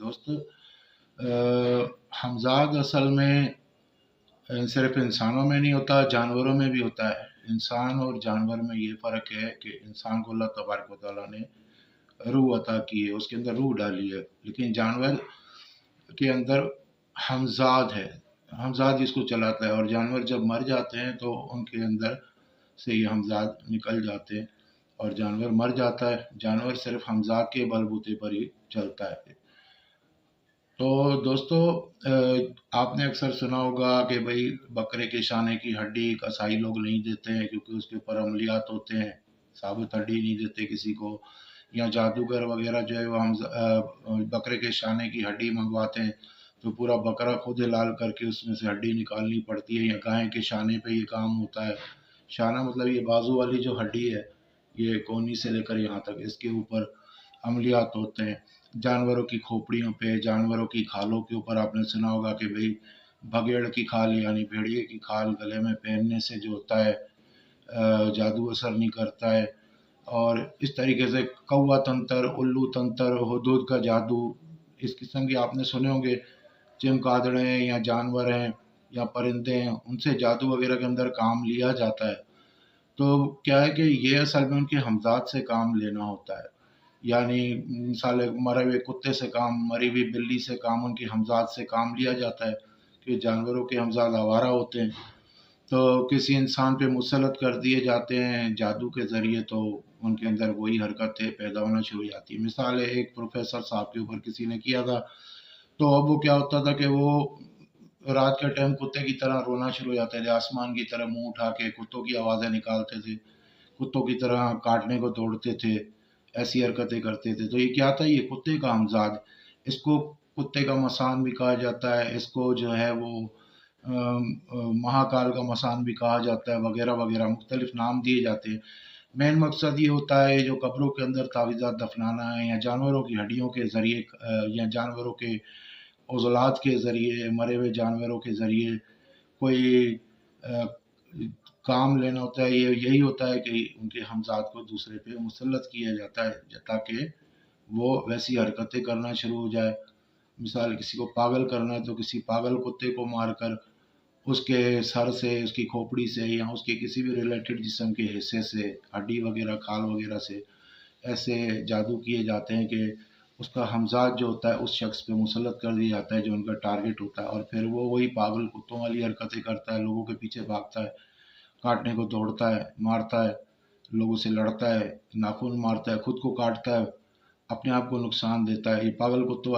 दोस्त हमज़ाद असल में सिर्फ इंसानों में नहीं होता, जानवरों में भी होता है। इंसान और जानवर में ये फ़र्क है कि इंसान को अल्लाह तबारक व तआला ने रूह अता की है, उसके अंदर रूह डाली है, लेकिन जानवर के अंदर हमज़ाद है, हमज़ाद जिसको चलाता है। और जानवर जब मर जाते हैं तो उनके अंदर से ये हमज़ाद निकल जाते हैं और जानवर मर जाता है। जानवर सिर्फ हमज़ाद के बलबूते पर ही चलता है। तो दोस्तों आपने अक्सर सुना होगा कि भाई बकरे के शाने की हड्डी कसाई लोग नहीं देते हैं क्योंकि उसके ऊपर अमलियात होते हैं, साबुत हड्डी नहीं देते किसी को। या जादूगर वगैरह जो है वो हम बकरे के शाने की हड्डी मंगवाते हैं तो पूरा बकरा खुद हिलाल करके उसमें से हड्डी निकालनी पड़ती है। या गाय के शाने पे ये काम होता है। शाना मतलब ये बाजू वाली जो हड्डी है, ये कोहनी से लेकर यहाँ तक, इसके ऊपर अमलियात होते हैं। जानवरों की खोपड़ियों पे, जानवरों की खालों के ऊपर आपने सुना होगा कि भाई भगेड़ की खाल यानी भेड़िए की खाल गले में पहनने से जो होता है जादू असर नहीं करता है। और इस तरीके से कौवा तंत्र, उल्लू तंत्र, हुदूद का जादू, इस किस्म के आपने सुने होंगे। चमगादड़ हैं या जानवर हैं या परिंदे हैं, उनसे जादू वगैरह के अंदर काम लिया जाता है। तो क्या है कि ये असल में उनके हमजात से काम लेना होता है। यानी मिसाल मरे हुए कुत्ते से काम, मरी हुई बिल्ली से काम, उनके हमजात से काम लिया जाता है कि जानवरों के हमजात आवारा होते हैं तो किसी इंसान पे मुसलत कर दिए जाते हैं जादू के ज़रिए, तो उनके अंदर वही हरकतें पैदा होना शुरू हो जाती है। मिसाल है, एक प्रोफेसर साहब के ऊपर किसी ने किया था, तो अब वो क्या होता था कि वो रात के टाइम कुत्ते की तरह रोना शुरू हो जाते थे, आसमान की तरह मुंह उठा के कुत्तों की आवाज़ें निकालते थे, कुत्तों की तरह काटने को दौड़ते थे, ऐसी हरकतें करते थे। तो ये क्या था, ये कुत्ते का हमजाद। इसको कुत्ते का मसान भी कहा जाता है, इसको जो है वो महाकाल का मसान भी कहा जाता है, वगैरह वगैरह मुख्तलिफ नाम दिए जाते हैं। मेन मकसद ये होता है जो कब्रों के अंदर तावीज़ात दफनाना है, या जानवरों की हड्डियों के ज़रिए या जानवरों के उज़लात के ज़रिए, मरे हुए जानवरों के ज़रिए कोई अ, काम लेना होता है। ये यही होता है कि उनके हमज़ात को दूसरे पे मुसल्लत किया जाता है ताकि वो वैसी हरकतें करना शुरू हो जाए। मिसाल, किसी को पागल करना है तो किसी पागल कुत्ते को मारकर उसके सर से, उसकी खोपड़ी से या उसके किसी भी रिलेटेड जिस्म के हिस्से से, हड्डी वगैरह, खाल वगैरह से ऐसे जादू किए जाते हैं कि उसका हमज़ाद जो होता है उस शख्स पे मुसल्लत कर दिया जाता है जो उनका टारगेट होता है। और फिर वो वही पागल कुत्तों वाली हरकतें करता है, लोगों के पीछे भागता है, काटने को दौड़ता है, मारता है, लोगों से लड़ता है, नाखून मारता है, खुद को काटता है, अपने आप को नुकसान देता है। ये पागल कुत्तों